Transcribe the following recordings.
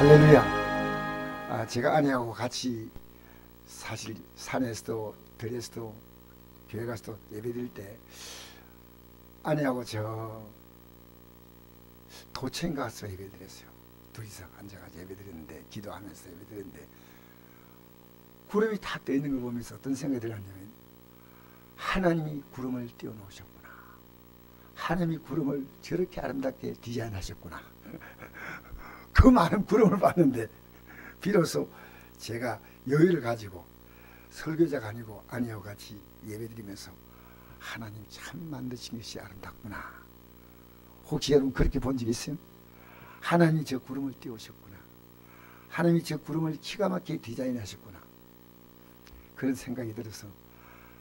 할렐루야. 제가 아내하고 같이 사실 산에서도 들에서도 교회 가서도 예배드릴 때 아내하고 저 도청 가서 예배드렸어요. 둘이서 앉아가지고 예배드렸는데, 기도하면서 예배드렸는데 구름이 다 떠있는 걸 보면서 어떤 생각이 들었냐면, 하나님이 구름을 띄워놓으셨구나. 하나님이 구름을 저렇게 아름답게 디자인하셨구나. 그 많은 구름을 봤는데 비로소 제가 여유를 가지고 설교자가 아니고 아내하고 같이 예배드리면서 하나님 참 만드신 것이 아름답구나. 혹시 여러분 그렇게 본 적 있어요? 하나님이 저 구름을 띄우셨구나. 하나님이 저 구름을 기가 막히게 디자인하셨구나. 그런 생각이 들어서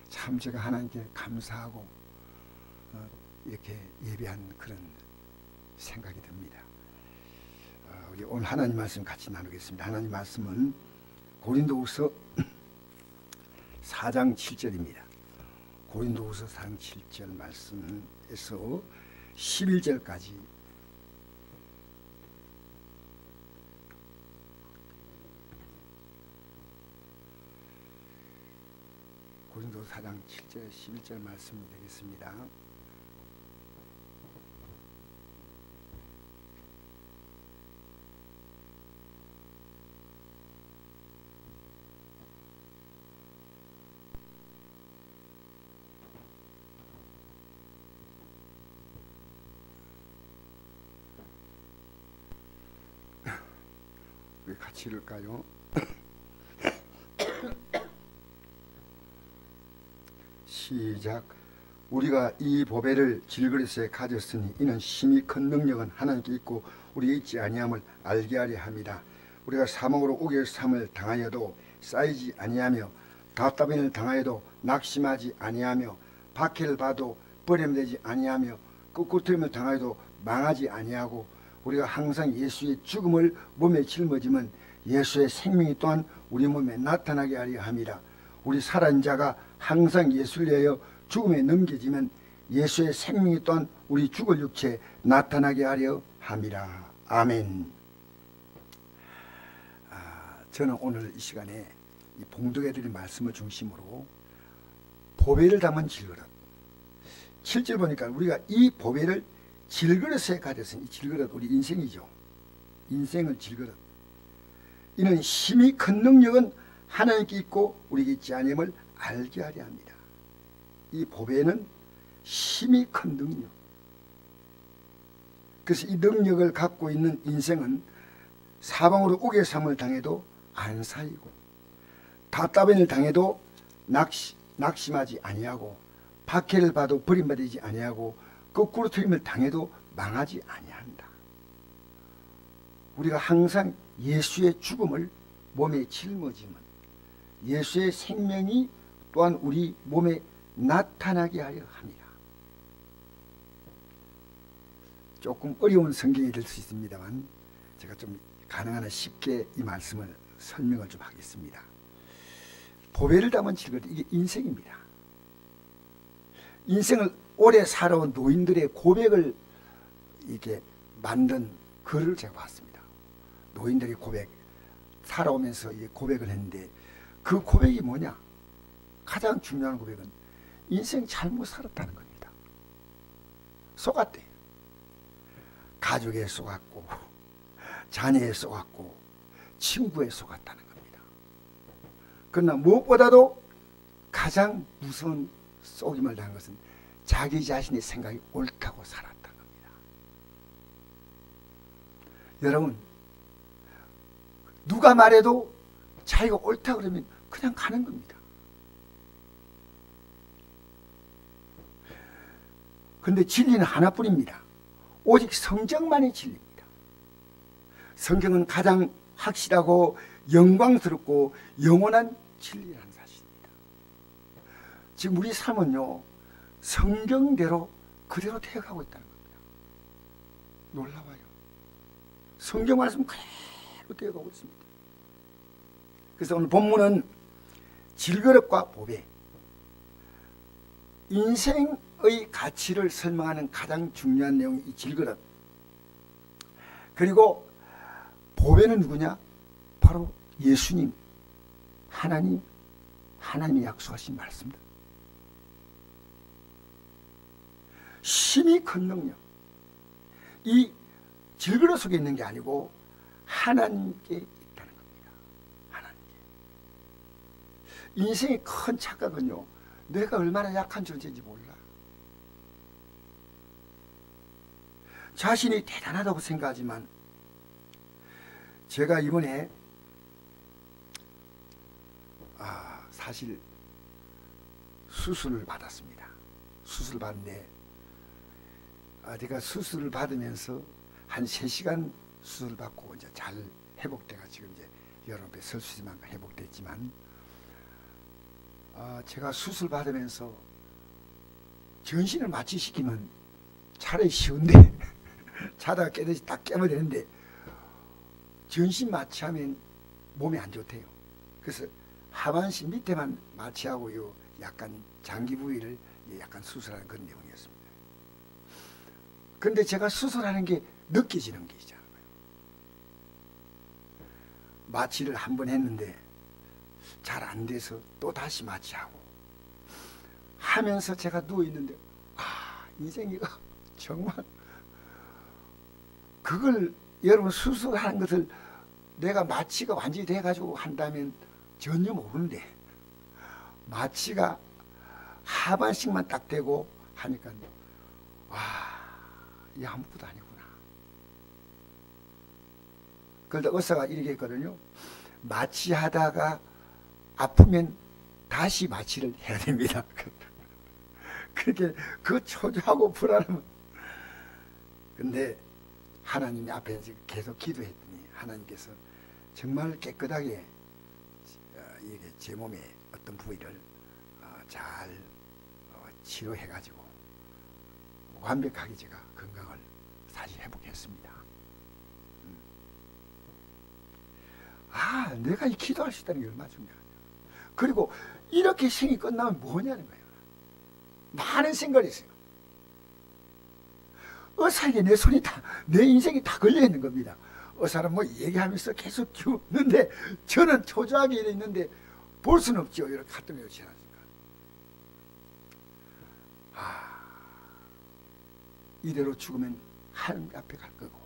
참 제가 하나님께 감사하고 이렇게 예배한 그런 생각이 듭니다. 우리 오늘 하나님 말씀 같이 나누겠습니다. 하나님 말씀은 고린도후서 4장 7절입니다. 고린도후서 4장 7절 말씀에서 11절까지 고린도후서 4장 7절 11절 말씀이 되겠습니다. 우리 같이 읽을까요? 시작. 우리가 이 보배를 질그릇에 가졌으니 이는 심히 큰 능력은 하나님께 있고 우리에 있지 아니함을 알게 하려 함이라. 우리가 사망으로 우겨 삼을 당하여도 쌓이지 아니하며 답답함을 당하여도 낙심하지 아니하며 박해를 받아도 버림되지 아니하며 끄꾸트림을 당하여도 망하지 아니하고, 우리가 항상 예수의 죽음을 몸에 짊어지면 예수의 생명이 또한 우리 몸에 나타나게 하려 함이라. 우리 살아있는 자가 항상 예수를 위하여 죽음에 넘겨지면 예수의 생명이 또한 우리 죽을 육체에 나타나게 하려 함이라. 아멘. 저는 오늘 이 시간에 이 봉독해드린 말씀을 중심으로 보배를 담은 질그릇, 7절 보니까 우리가 이 보배를 질그릇에 가졌으니, 이 질그릇 우리 인생이죠. 인생을 질그릇. 이는 심히 큰 능력은 하나님께 있고 우리에게 있지 아니함을 알게 하려 합니다. 이 보배는 심히 큰 능력. 그래서 이 능력을 갖고 있는 인생은 사방으로 우겨삼을 당해도 안 쌓이고, 답답함을 당해도 낙심하지 아니하고, 박해를 받아도 버림받지 아니하고, 거꾸로 틀림을 당해도 망하지 아니한다. 우리가 항상 예수의 죽음을 몸에 짊어지면 예수의 생명이 또한 우리 몸에 나타나게 하려 합니다. 조금 어려운 성경이 될 수 있습니다만 제가 좀 가능한 한 쉽게 이 말씀을 설명을 좀 하겠습니다. 보배를 담은 질그릇, 이게 인생입니다. 인생을 오래 살아온 노인들의 고백을 이렇게 만든 글을 제가 봤습니다. 노인들의 고백, 살아오면서 고백을 했는데 그 고백이 뭐냐? 가장 중요한 고백은 인생 잘못 살았다는 겁니다. 속았대. 가족에 속았고, 자녀에 속았고, 친구에 속았다는 겁니다. 그러나 무엇보다도 가장 무서운 속임을 당한 것은 자기 자신의 생각이 옳다고 살았다는 겁니다. 여러분, 누가 말해도 자기가 옳다 그러면 그냥 가는 겁니다. 그런데 진리는 하나뿐입니다. 오직 성경만이 진리입니다. 성경은 가장 확실하고 영광스럽고 영원한 진리라는 사실입니다. 지금 우리 삶은요, 성경대로 그대로 되어가고 있다는 겁니다. 놀라워요. 성경 말씀 그대로 되어가고 있습니다. 그래서 오늘 본문은 질그릇과 보배, 인생의 가치를 설명하는 가장 중요한 내용이 이 질그릇, 그리고 보배는 누구냐? 바로 예수님, 하나님이 약속하신 말씀입니다. 힘이 큰 능력, 이 질그릇 속에 있는 게 아니고 하나님께 있다는 겁니다. 하나님께. 인생의 큰 착각은요, 내가 얼마나 약한 존재인지 몰라. 자신이 대단하다고 생각하지만, 제가 이번에 사실 수술을 받았습니다. 수술을 받는데 제가 수술을 받으면서 한 3시간 수술을 받고 이제 잘 회복돼가 지금 이제 여러분 앞에 설 수 있을 만큼 회복됐지만, 제가 수술 받으면서 전신을 마취시키면 차라리 쉬운데 자다가 깨듯이 딱 깨면 되는데, 전신 마취하면 몸에 안 좋대요. 그래서 하반신 밑에만 마취하고 요 약간 장기 부위를 약간 수술하는 그런 내용이었습니다. 근데 제가 수술하는 게 느껴지는 게 있잖아요. 마취를 한 번 했는데 잘 안 돼서 또 다시 마취하고 하면서 제가 누워있는데, 인생이 정말, 그걸 여러분 수술하는 것을 내가 마취가 완전히 돼가지고 한다면 전혀 모르는데, 마취가 하반씩만 딱 되고 하니까 이 아무것도 아니구나. 그런데 의사가 이렇게 했거든요. 마취하다가 아프면 다시 마취를 해야 됩니다. 그렇게 그 초조하고 불안함. 근데 하나님 앞에 계속 기도했더니 하나님께서 정말 깨끗하게 이게 제 몸의 어떤 부위를 잘 치료해가지고 완벽하게 제가 건강을 다시 회복했습니다. 내가 이 기도할 수 있다는 게 얼마나 중요하냐. 그리고 이렇게 생이 끝나면 뭐냐는 거예요. 많은 생각이 있어요. 의사에게 내 인생이 다 걸려있는 겁니다. 의사는 뭐 얘기하면서 계속 키우는데, 저는 초조하게 이래 있는데 볼 수는 없죠. 이렇게 가뜩 지나니까. 이대로 죽으면 하나님 앞에 갈 거고,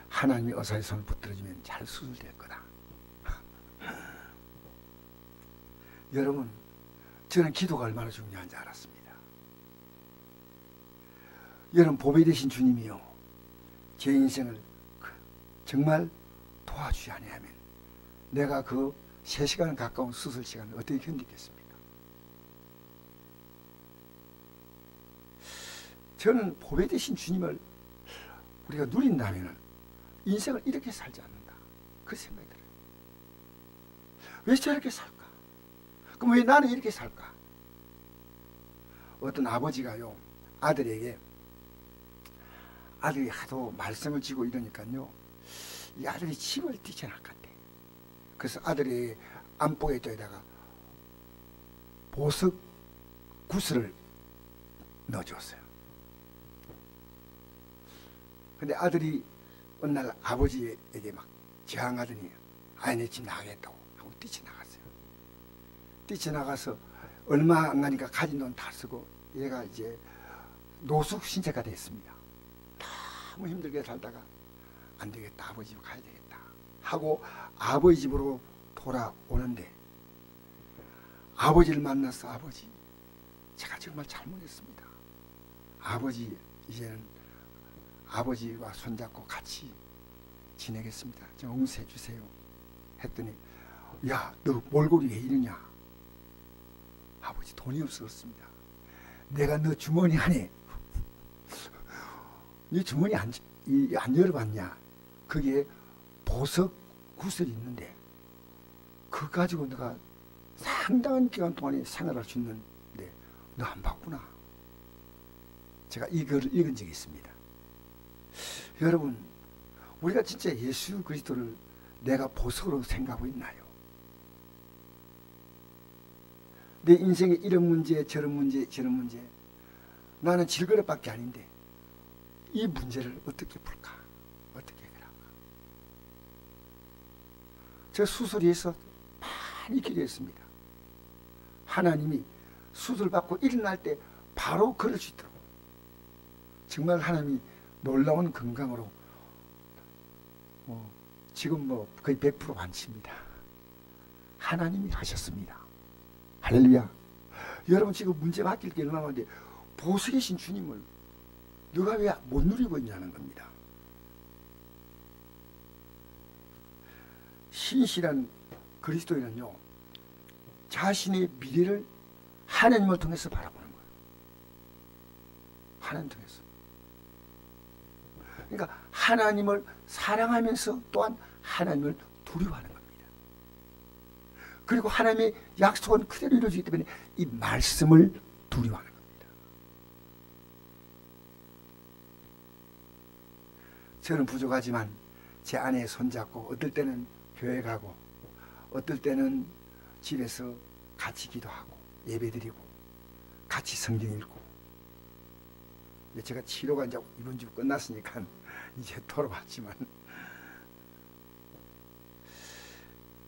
하나님이 의사의 손을 붙들어주면 잘 수술될 거다. 여러분, 저는 기도가 얼마나 중요한지 알았습니다. 여러분, 보배 되신 주님이요, 제 인생을 정말 도와주지 아니하면 내가 그 3시간 가까운 수술 시간을 어떻게 견디겠습니까? 저는 보배 되신 주님을 우리가 누린다면 인생을 이렇게 살지 않는다, 그 생각이 들어요. 왜 저렇게 살까? 그럼 왜 나는 이렇게 살까? 어떤 아버지가요, 아들에게, 아들이 하도 말썽을 지고 이러니까요, 이 아들이 집을 뛰쳐나갔대. 그래서 아들이 안복에다가 보석 구슬을 넣어줬어요. 근데 아들이 어느 날 아버지에게 막 저항하더니, 내 집 나가겠다고 하고 뛰쳐나갔어요. 뛰쳐나가서 얼마 안 가니까 가진 돈 다 쓰고 얘가 이제 노숙신세가 됐습니다. 너무 힘들게 살다가 안 되겠다, 아버지 집 가야 되겠다 하고 아버지 집으로 돌아오는데, 아버지를 만나서, 아버지, 제가 정말 잘못했습니다. 아버지, 이제는 아버지와 손잡고 같이 지내겠습니다. 좀 용서해 주세요. 했더니, 너 몰골이 왜 이러냐? 아버지, 돈이 없었습니다. 내가 너 주머니 안에 네 주머니 안 열어봤냐? 그게 보석 구슬이 있는데 그거 가지고 내가 상당한 기간 동안에 생활할 수 있는데 너 안 봤구나. 제가 이 글을 읽은 적이 있습니다. 여러분, 우리가 진짜 예수 그리스도를 내가 보석으로 생각하고 있나요? 내 인생에 이런 문제, 저런 문제, 저런 문제, 나는 질그릇밖에 아닌데 이 문제를 어떻게 풀까? 어떻게 해결할까? 저 수술해서 많이 기도했습니다. 하나님이 수술받고 일어날 때 바로 걸을 수 있도록 정말 하나님이 놀라운 건강으로 지금 거의 100% 완치입니다. 하나님이 하셨습니다. 할렐루야. 여러분 지금 문제 맡길 게 얼마나 많은데 보석에 계신 주님을 너가 왜 못 누리고 있냐는 겁니다. 신실한 그리스도인은요, 자신의 미래를 하나님을 통해서 바라보는 거예요. 하나님 통해서. 그러니까 하나님을 사랑하면서 또한 하나님을 두려워하는 겁니다. 그리고 하나님의 약속은 그대로 이루어지기 때문에 이 말씀을 두려워하는 겁니다. 저는 부족하지만 제 아내 손잡고 어떨 때는 교회 가고 어떨 때는 집에서 같이 기도하고 예배드리고 같이 성경 읽고, 제가 치료가 이제 이번 주 끝났으니까 이제 돌아왔지만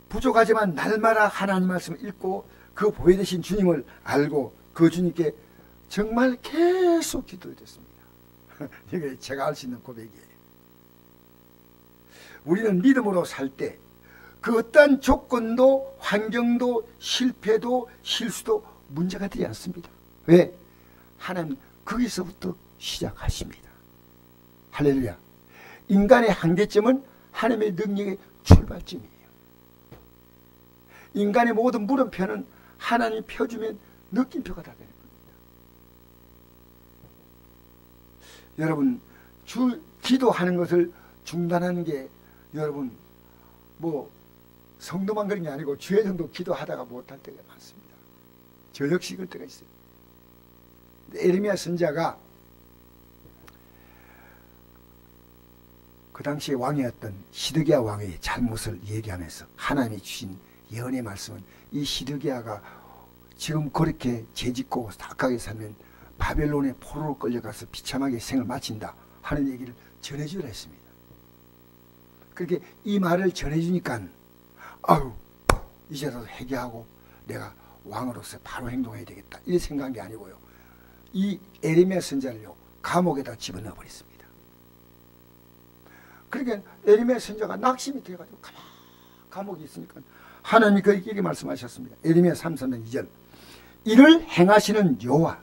부족하지만 날마다 하나님 말씀을 읽고 그 보혜되신 주님을 알고 그 주님께 정말 계속 기도했습니다. 이게 제가 알 수 있는 고백이에요. 우리는 믿음으로 살 때 그 어떠한 조건도 환경도 실패도 실수도 문제가 되지 않습니다. 왜? 하나님 거기서부터 시작하십니다. 할렐루야. 인간의 한계점은 하나님의 능력의 출발점이에요. 인간의 모든 물음표는 하나님이 펴주면 느낌표가 다 되는 겁니다. 여러분, 기도하는 것을 중단하는 게 여러분 성도만 그런 게 아니고 주일정도 기도하다가 못할 때가 많습니다. 저 역시 그럴 때가 있어요. 에레미야 선지자가 그 당시에 왕이었던 시드기야 왕의 잘못을 얘기하면서 하나님이 주신 예언의 말씀은 이 시드기야가 지금 그렇게 죄짓고 악하게 살면 바벨론의 포로로 끌려가서 비참하게 생을 마친다 하는 얘기를 전해주라 했습니다. 그렇게 이 말을 전해주니까 이제라도 회개하고 내가 왕으로서 바로 행동해야 되겠다 이 생각이 아니고요, 이 에레미야 선지자를요 감옥에다 집어넣어 버렸습니다. 그러니까 에레미야 선지자가 낙심이 돼가지고 감옥에 있으니까 하나님이 그에게 말씀하셨습니다. 에레미야 3장 2절 이를 행하시는 여호와,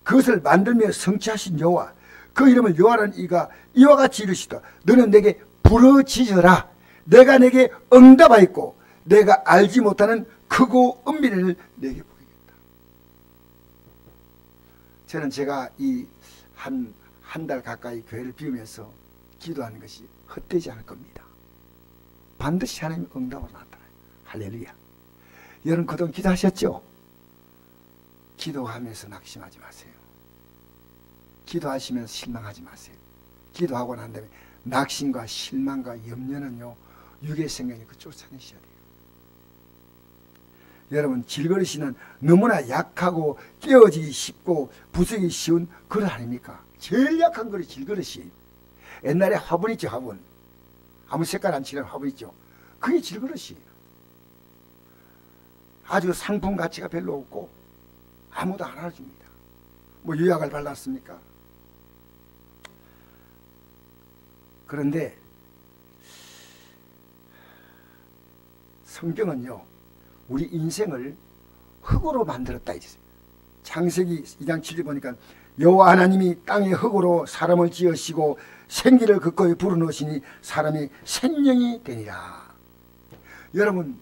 그것을 만들며 성취하신 여호와, 그 이름을 여호와라는 이가 이와 같이 이르시다. 너는 내게 부르짖으라. 내가 내게 응답하였고 내가 알지 못하는 크고 은밀한 일을 내게 보이겠다. 저는 제가 이 한 달 가까이 교회를 비우면서 기도하는 것이 헛되지 않을 겁니다. 반드시 하나님의 응답으로 나타나요. 할렐루야. 여러분 그동안 기도하셨죠? 기도하면서 낙심하지 마세요. 기도하시면서 실망하지 마세요. 기도하고 난 다음에 낙심과 실망과 염려는요 육의 생각이 쫓아내셔야 돼요. 여러분 질그릇이는 너무나 약하고 깨어지기 쉽고 부수기 쉬운 그릇 아닙니까? 제일 약한 그릇이 질그릇이에요. 옛날에 화분 있죠, 화분. 아무 색깔 안 칠한 화분 있죠. 그게 질그릇이에요. 아주 상품 가치가 별로 없고 아무도 안 알아줍니다. 유약을 발랐습니까? 그런데 성경은요 우리 인생을 흙으로 만들었다 이랬어요. 창세기 2장 7절 보니까 여호와 하나님이 땅의 흙으로 사람을 지으시고 생기를 그 코에 불어넣으시니 사람이 생명이 되니라. 여러분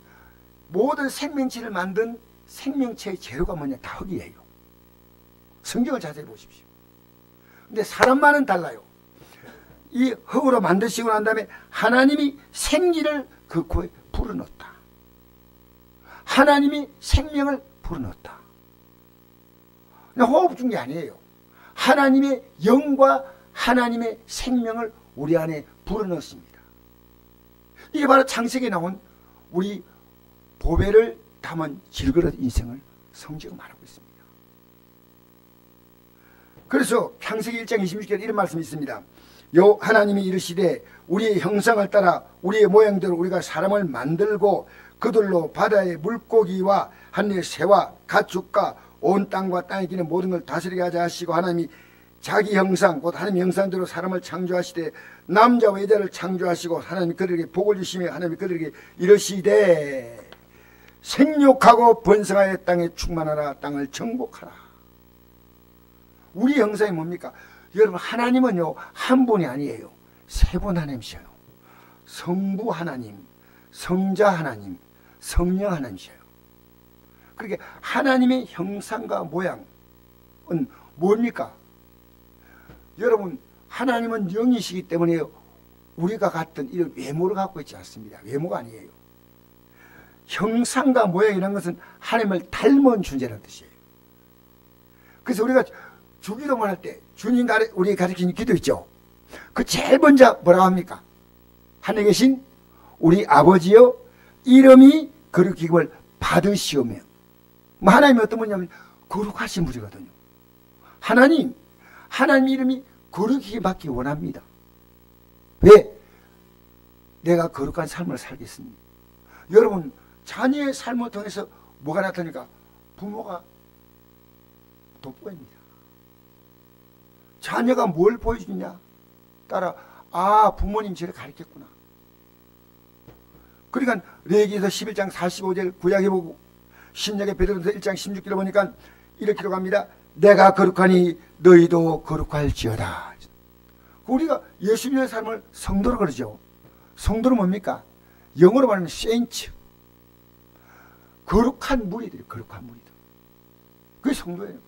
모든 생명체를 만든 생명체의 재료가 뭐냐? 다 흙이에요. 성경을 자세히 보십시오. 근데 사람만은 달라요. 이 흙으로 만드시고 난 다음에 하나님이 생기를 그 코에 불어넣었다. 하나님이 생명을 불어넣었다. 그냥 호흡 준 게 아니에요. 하나님의 영과 하나님의 생명을 우리 안에 불어넣습니다. 이게 바로 창세기에 나온 우리 보배를 담은 질그릇 인생을 성경은 말하고 있습니다. 그래서 창세기 1장 26절에 이런 말씀이 있습니다. 하나님이 이르시되 우리의 형상을 따라 우리의 모양대로 우리가 사람을 만들고 그들로 바다의 물고기와 하늘의 새와 가축과 온 땅과 땅에 기는 모든 걸 다스리게 하자 하시고 하나님이 자기 형상 곧 하나님의 형상대로 사람을 창조하시되 남자와 여자를 창조하시고 하나님이 그들에게 복을 주시며 하나님이 그들에게 이르시되 생육하고 번성하여 땅에 충만하라 땅을 정복하라. 우리 형상이 뭡니까? 여러분 하나님은요 한 분이 아니에요. 세 분 하나님이셔요. 성부 하나님, 성자 하나님, 성령 하나님이셔요. 그러니까 하나님의 형상과 모양은 뭡니까? 여러분 하나님은 영이시기 때문에 우리가 같은 이런 외모를 갖고 있지 않습니다. 외모가 아니에요. 형상과 모양이라는 것은 하나님을 닮은 존재라는 뜻이에요. 그래서 우리가 주기도만 할 때 주님 우리 가르치는 기도 있죠. 그 제일 먼저 뭐라고 합니까? 하늘에 계신 우리 아버지여 이름이 거룩히김을 받으시오며. 하나님이 어떤 분이냐면 거룩하신 분이거든요. 하나님 이름이 거룩히 받기 원합니다. 왜? 내가 거룩한 삶을 살겠습니다. 여러분 자녀의 삶을 통해서 뭐가 나타나니까 부모가 돋보입니다. 자녀가 뭘 보여주냐 따라 부모님 저를 가르쳤구나. 그러니까 레위기서 11장 45절 구약에 보고 신약의 베드로전서 1장 16절에 보니까 이렇게 기록합니다. 내가 거룩하니 너희도 거룩할지어다. 우리가 예수님의 삶을 성도로 그러죠. 성도는 뭡니까? 영어로 말하면 saint. 거룩한 무리들이에요. 거룩한 무리들. 그게 성도예요.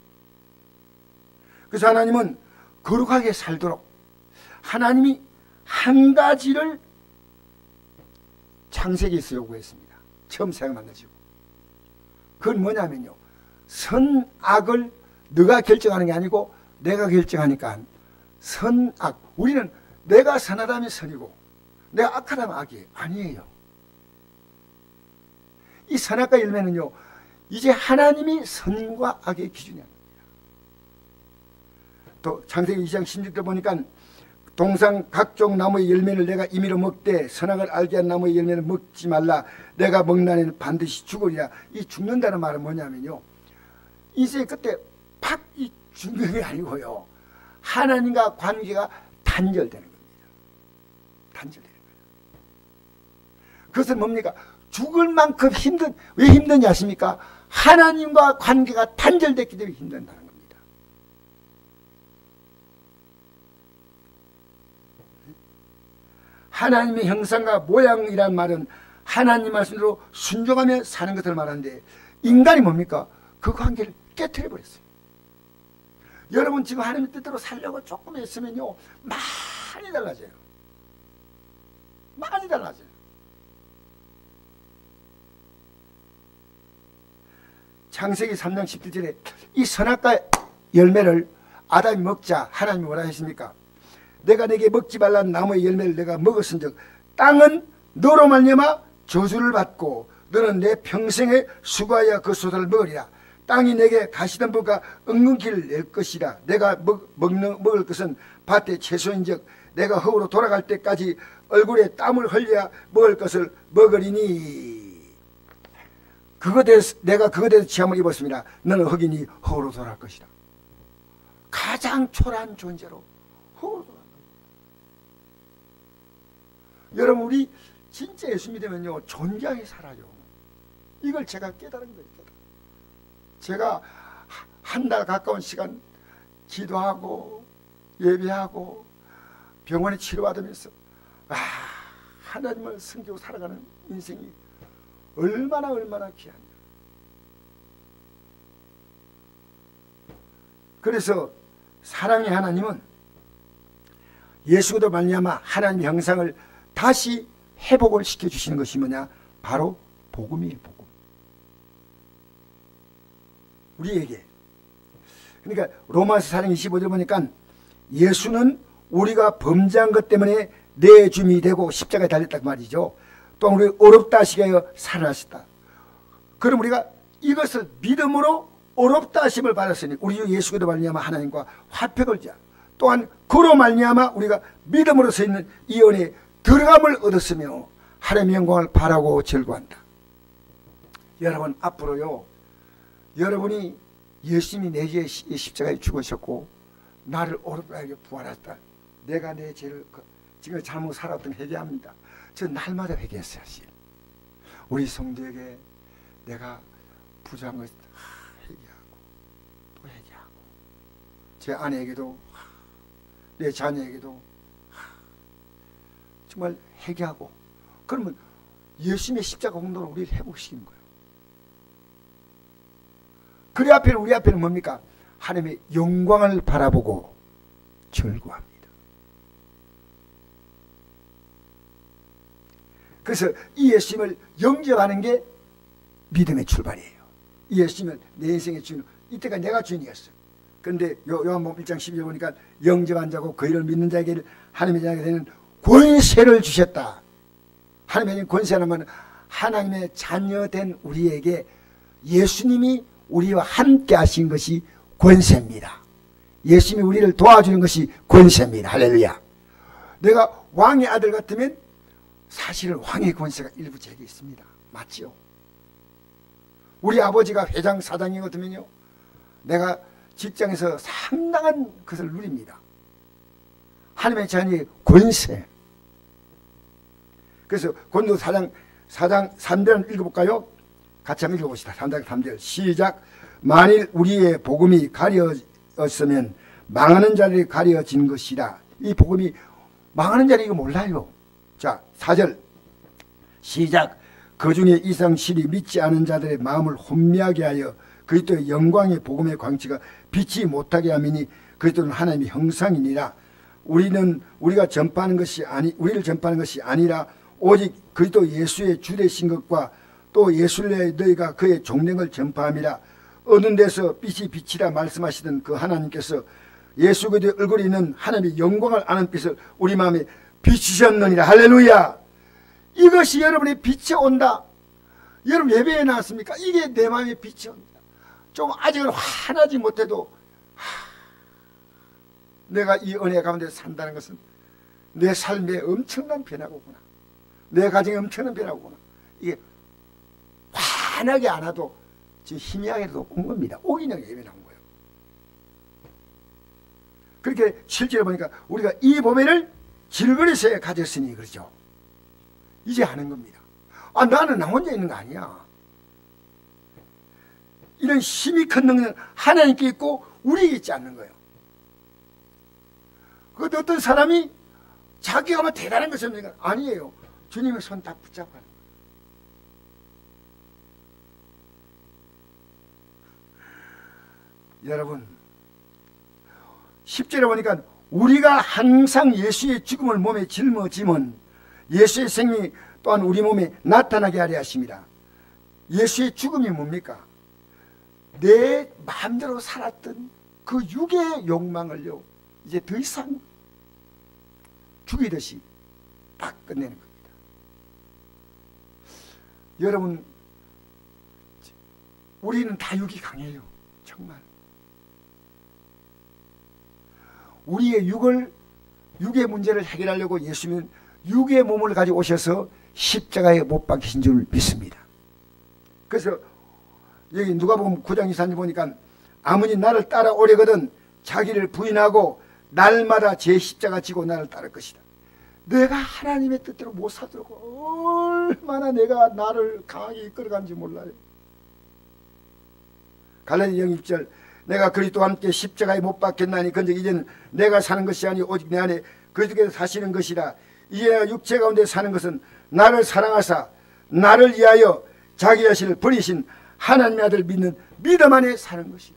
그래서 하나님은 거룩하게 살도록 하나님이 한 가지를 창세기에서 요구했습니다. 처음 세상 만나시고. 그건 뭐냐면요. 선악을 너가 결정하는 게 아니고 내가 결정하니까 선악. 우리는 내가 선하다면 선이고 내가 악하다면 악이에요. 아니에요. 이 선악과 열매는요. 이제 하나님이 선과 악의 기준이 아닙니다. 또 창세기 2장 16절 보니까 동상 각종 나무의 열매를 내가 임의로 먹되 선악을 알게 한 나무의 열매는 먹지 말라. 내가 먹나니는 반드시 죽으리라. 이 죽는다는 말은 뭐냐면요. 인생의 끝에 팍 이 죽는 게 아니고요. 하나님과 관계가 단절되는 겁니다. 단절되는 거예요. 그것은 뭡니까? 죽을 만큼 왜 힘든지 아십니까? 하나님과 관계가 단절됐기 때문에 힘든다는 겁니다. 하나님의 형상과 모양이란 말은 하나님 말씀대로 순종하며 사는 것을 말하는데 인간이 뭡니까? 그 관계를 깨트려 버렸어요. 여러분 지금 하나님의 뜻대로 살려고 조금 했으면요 많이 달라져요. 많이 달라져요. 창세기 3장 17절에 이 선악과 열매를 아담이 먹자 하나님이 뭐라 했습니까? 내가 내게 먹지 말라는 나무의 열매를 내가 먹었은즉 땅은 너로 말미암아 저주를 받고 너는 내 평생에 수고하여 그 소득을 먹으리라. 땅이 내게 가시덤불과 은근키를 낼 것이라. 내가 먹을 것은 밭의 채소인즉 내가 흙으로 돌아갈 때까지 얼굴에 땀을 흘려야 먹을 것을 먹으리니 내가 그것에 대해서 취함을 입었습니다. 너는 흙이니 흙으로 돌아갈 것이라. 가장 초라한 존재로 흙으로 돌아갈 것이다. 여러분 우리 진짜 예수 믿으면요 존재하게 살아요. 이걸 제가 깨달은 거예요. 제가 한 달 가까운 시간 기도하고 예배하고 병원에 치료받으면서 하나님을 섬기고 살아가는 인생이 얼마나 귀하냐. 그래서 사랑의 하나님은 예수로 말미암아 하나님의 형상을 다시 회복을 시켜주시는 것이 뭐냐? 바로 복음이에요. 복음. 우리에게. 그러니까 로마서 4장 25절 보니까 예수는 우리가 범죄한 것 때문에 내 주민이 되고 십자가에 달렸다 그 말이죠. 또 우리 어렵다 하시게 하여 살아나셨다. 그럼 우리가 이것을 믿음으로 어렵다 하심을 받았으니 우리 주 예수 그리스도 말미암아 하나님과 화평을 또한 그로 말미암아 우리가 믿음으로서 있는 이 은혜에 들어감을 얻었으며 하나님의 영광을 바라고 즐거워한다. 여러분, 앞으로요, 여러분이 예수님이 내 죄의 십자가에 죽으셨고 나를 오른편에 부활했다. 내가 내 죄를 지금 잘못 살았던 회개합니다. 저 날마다 회개했어요. 사실 우리 성도에게 내가 부정한 것을 회개하고 또 회개하고, 제 아내에게도, 내 자녀에게도 정말 회개하고, 그러면 예수님의 십자가 공로로 우리를 회복시키는 거예요. 우리 앞에는 뭡니까? 하나님의 영광을 바라보고 즐거워합니다. 그래서 이 예수님을 영접하는 게 믿음의 출발이에요. 이 예수님을 내 인생의 주인, 이때까지 내가 주인이었어요. 그런데 요한복음 1장 12절 보니까 영접한 자고 그 이를 믿는 자에게 하나님의 자녀가 되는 권세를 주셨다. 하나님의 권세라면 하나님의 자녀된 우리에게 예수님이 우리와 함께 하신 것이 권세입니다. 예수님이 우리를 도와주는 것이 권세입니다. 할렐루야. 내가 왕의 아들 같으면 사실은 왕의 권세가 일부 제게 있습니다. 맞지요? 우리 아버지가 회장 사장이거든요. 내가 직장에서 상당한 것을 누립니다. 하나님의 자녀의 권세. 그래서 권도 4장 3절 읽어볼까요? 같이 한번 읽어봅시다. 3장 3절 시작. 만일 우리의 복음이 가려졌으면 망하는 자들이 가려진 것이라. 이 복음이 망하는 자들이 이거 몰라요. 자, 4절 시작. 그 중에 이상실이 믿지 않은 자들의 마음을 혼미하게 하여 그리스도의 영광의 복음의 광채가 빛이 못하게 하미니 그리스도는 하나님의 형상이니라. 우리를 전파하는 것이 아니라 오직 그리스도 예수의 주 되신 것과 또 예수의 너희가 그의 종령을 전파함이라. 어느 데서 빛이 빛이라 말씀하시던 그 하나님께서 예수 그리스도의 얼굴에 있는 하나님의 영광을 아는 빛을 우리 마음에 비추셨느니라. 할렐루야. 이것이 여러분의 빛이 온다. 여러분 예배에 나왔습니까? 이게 내 마음에 빛이 온다. 좀 아직은 환하지 못해도 내가 이 은혜 가운데 산다는 것은 내 삶에 엄청난 변화가 오구나. 내 가정에 엄청난 변화가 오구나. 이게 환하게 안 와도 지금 희미하게도 온 겁니다. 오기는 예배 나온 거예요. 그렇게 실제로 보니까 우리가 이 보배를 질그릇에 가졌으니 그러죠. 이제 하는 겁니다. 아, 나는 나 혼자 있는 거 아니야. 이런 힘이 큰 능력은 하나님께 있고 우리에게 있지 않는 거예요. 그 어떤 사람이 자기가 뭐 대단한 것이 없으니까 아니에요. 주님의 손 다 붙잡고 하는 거예요. 여러분 10절에 보니까 우리가 항상 예수의 죽음을 몸에 짊어지면 예수의 생명이 또한 우리 몸에 나타나게 하려 하십니다. 예수의 죽음이 뭡니까? 내 마음대로 살았던 그 육의 욕망을요 이제 더 이상 죽이듯이 딱 끝내는 겁니다. 여러분 우리는 다 육이 강해요. 정말 우리의 육의 문제를 해결하려고 예수님은 육의 몸을 가지고 오셔서 십자가에 못 박히신 줄 믿습니다. 그래서 여기 누가복음 9장 23절 보니까 아무니 나를 따라오려거든 자기를 부인하고 날마다 제 십자가 지고 나를 따를 것이다. 내가 하나님의 뜻대로 못 살도록 얼마나 내가 나를 강하게 이끌어간지 몰라요. 갈라디아 6절 내가 그리스도와 함께 십자가에 못 박혔나니 그런즉 이제는 내가 사는 것이 아니 오직 내 안에 그리스도께서 사시는 것이라. 이제 내가 육체 가운데 사는 것은 나를 사랑하사 나를 위하여 자기 자신을 버리신 하나님의 아들 믿는 믿음 안에 사는 것이라.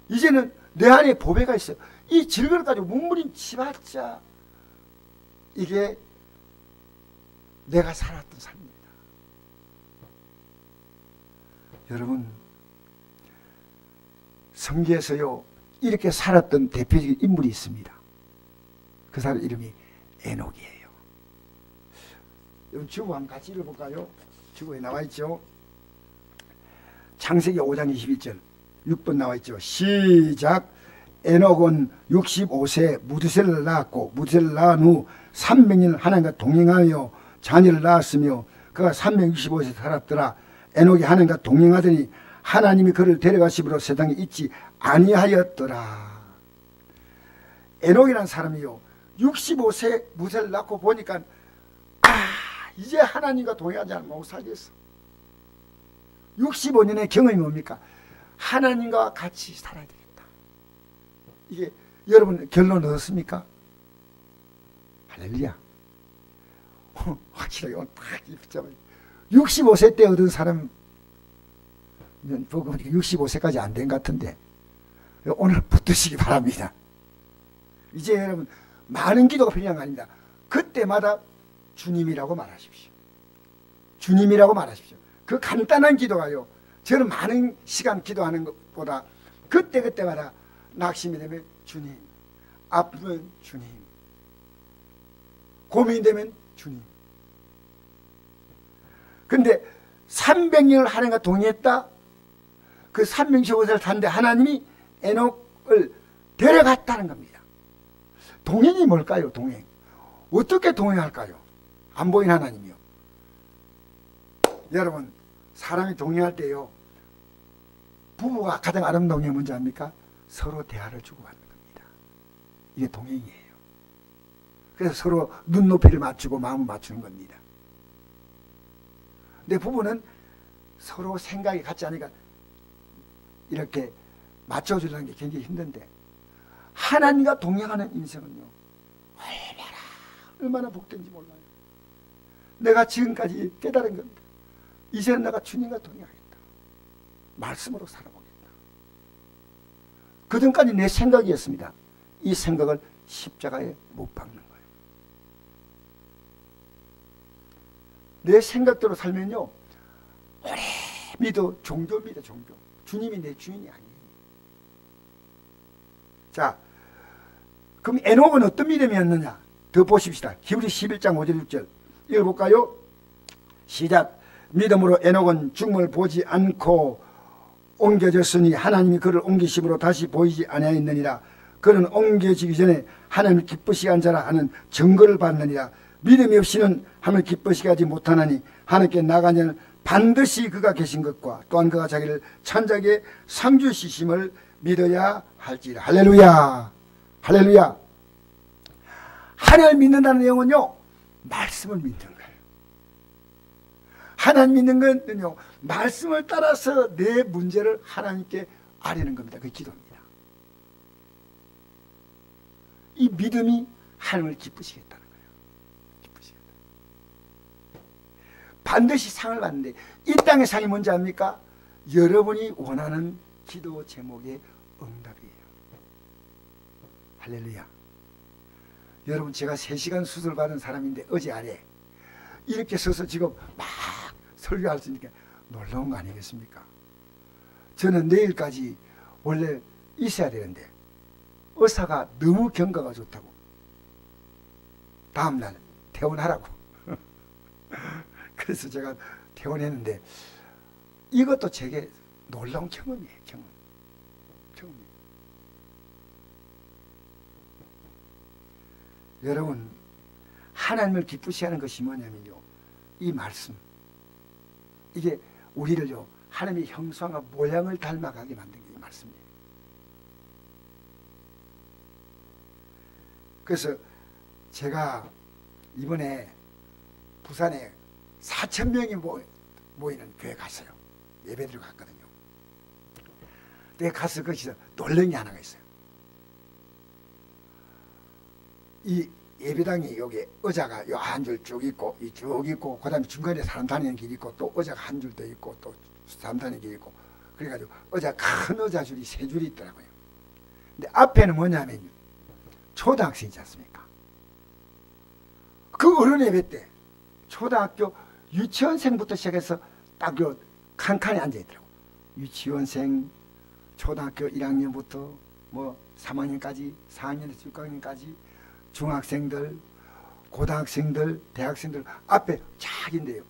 이제는 내 안에 보배가 있어요. 이 질그릇 가지고 문무림 치봤자 이게 내가 살았던 삶입니다. 여러분 성경에서요 이렇게 살았던 대표적인 인물이 있습니다. 그 사람 이름이 에녹이에요. 여러분 주보 한번 같이 읽어볼까요? 주보에 나와있죠. 창세기 5장 21절 6번 나와있죠. 시작. 에녹은 65세 무드셀을 낳았고 무드셀을 낳은 후 300년 하나님과 동행하여 자녀를 낳았으며 그가 365세 살았더라. 에녹이 하나님과 동행하더니 하나님이 그를 데려가심으로 세상에 있지 아니하였더라. 에녹이라는 사람이요 65세 무드셀을 낳고 보니까 이제 하나님과 동행하지 않으면 못 살겠어. 65년의 경험이 뭡니까? 하나님과 같이 살아야 되겠다. 이게 여러분 결론 얻었습니까? 할렐루야. 확실하게 오늘 딱 붙잡아요. 65세 때 얻은 사람 보고 65세까지 안 된 것 같은데 오늘 붙드시기 바랍니다. 이제 여러분 많은 기도가 필요한 거 아닙니다. 그때마다 주님이라고 말하십시오. 주님이라고 말하십시오. 그 간단한 기도가요. 저는 많은 시간 기도하는 것보다 그때마다 낙심이 되면 주님, 아프면 주님, 고민되면 주님. 근데 300년을 하나님과 동행했다. 그 365세를 탔는데 하나님이 에녹을 데려갔다는 겁니다. 동행이 뭘까요? 동행. 어떻게 동행할까요? 안 보인 하나님이요. 여러분 사람이 동행할 때요. 부부가 가장 아름다운 게 뭔지 압니까? 서로 대화를 주고받는 겁니다. 이게 동행이에요. 그래서 서로 눈높이를 맞추고 마음을 맞추는 겁니다. 근데 부부는 서로 생각이 같지 않으니까 이렇게 맞춰주려는 게 굉장히 힘든데 하나님과 동행하는 인생은요 얼마나 복된지 몰라요. 내가 지금까지 깨달은 겁니다. 이제는 내가 주님과 동행하겠다. 말씀으로 살아보겠다. 그전까지 내 생각이었습니다. 이 생각을 십자가에 못 박는 거예요. 내 생각대로 살면요 오래 믿어 종교입니다. 종교. 주님이 내 주인이 아니에요. 자, 그럼 에녹은 어떤 믿음이었느냐? 더 보십시다. 히브리 11장 5절 6절 읽어볼까요? 시작. 믿음으로 에녹은 죽음을 보지 않고 옮겨졌으니 하나님이 그를 옮기심으로 다시 보이지 아니하였느니라. 그는 옮겨지기 전에 하나님을 기쁘시게 한 자라 하는 증거를 받느니라. 믿음이 없이는 하나님을 기쁘시게 하지 못하나니 하나님께 나간 자는 반드시 그가 계신 것과 또한 그가 자기를 찬자에게 상 주시심을 믿어야 할지라. 할렐루야. 할렐루야. 하나님을 믿는다는 내용은요 말씀을 믿는 거예요. 하나님 믿는 건요 말씀을 따라서 내 문제를 하나님께 아뢰는 겁니다. 그게 기도입니다. 이 믿음이 하나님을 기쁘시겠다는 거예요. 기쁘시겠다. 반드시 상을 받는데 이 땅의 상이 뭔지 압니까? 여러분이 원하는 기도 제목의 응답이에요. 할렐루야. 여러분 제가 3시간 수술 받은 사람인데 어제 아래 이렇게 서서 지금 막 설교할 수 있으니까 놀라운 거 아니겠습니까? 저는 내일까지 원래 있어야 되는데 의사가 너무 경과가 좋다고 다음날 퇴원하라고 그래서 제가 퇴원했는데 이것도 제게 놀라운 경험이에요. 경험. 여러분 하나님을 기쁘시게 하는 것이 뭐냐면요 이 말씀 이게 우리를요 하나님의 형상과 모양을 닮아가게 만든 게 이 말씀이에요. 그래서 제가 이번에 부산에 4,000명이 모이는 교회 갔어요. 예배드리고 갔거든요. 내가 가서 거기서 놀란 게 하나가 있어요. 이 예배당이 여기 의자가 요 한 줄 쭉 있고 이 쭉 있고 그 다음에 중간에 사람 다니는 길이 있고 또 의자가 한 줄 더 있고 또 사람 다니는 길이 있고 그래가지고 큰 의자 줄이 3줄이 있더라고요. 근데 앞에는 뭐냐면 초등학생이지 않습니까? 그 어른 예배 때 초등학교 유치원생부터 시작해서 딱 요 칸칸에 앉아있더라고요. 유치원생, 초등학교 1학년부터 뭐 3학년까지 4학년에서 6학년까지 중학생들, 고등학생들, 대학생들 앞에 쫙 있는데요.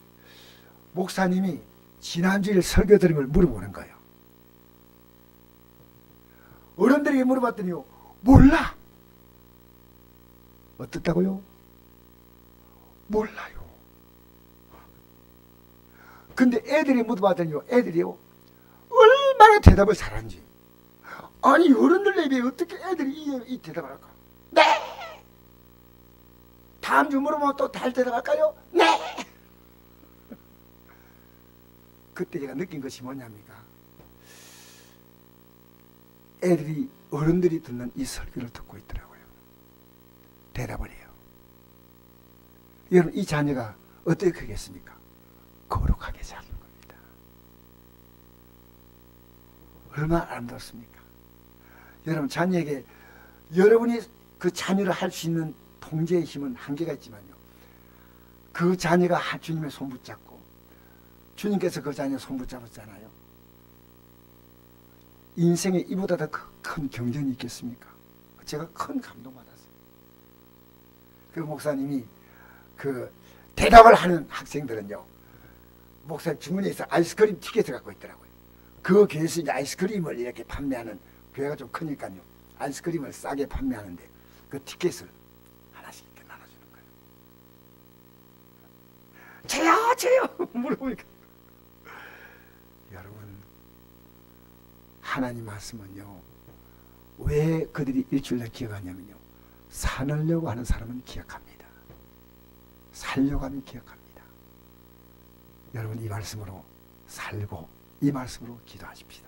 목사님이 지난주에 설교 드린 걸 물어보는 거예요. 어른들에게 물어봤더니요, 몰라. 어떻다고요? 몰라요. 근데 애들이 물어봤더니요, 애들이요, 얼마나 대답을 잘하는지. 아니, 어른들 입에 어떻게 애들이 이 대답을 할까? 네! 다음 주 물어보면 또 잘 대답할까요? 네! 그때 제가 느낀 것이 뭐냐입니까? 애들이, 어른들이 듣는 이 설교를 듣고 있더라고요. 대답을 해요. 여러분, 이 자녀가 어떻게 크겠습니까? 거룩하게 자는 겁니다. 얼마나 아름답습니까? 여러분, 자녀에게 여러분이 그 자녀를 할 수 있는 통제의 힘은 한계가 있지만요, 그 자녀가 주님의 손 붙잡고 주님께서 그 자녀 손 붙잡았잖아요. 인생에 이보다 더 큰 경전이 있겠습니까? 제가 큰 감동받았어요. 그 목사님이 그 대답을 하는 학생들은요, 목사님 주머니에서 아이스크림 티켓을 갖고 있더라고요. 그 교회에서 이제 아이스크림을 이렇게 판매하는, 교회가 좀 크니까요, 아이스크림을 싸게 판매하는데 그 티켓을 하나씩 이렇게 나눠주는 거예요. 저요 물어보니까, 여러분, 하나님 말씀은요, 왜 그들이 일주일날 기억하냐면요, 살려고 하는 사람은 기억합니다. 살려고 하면 기억합니다. 여러분, 이 말씀으로 살고 이 말씀으로 기도하십시다.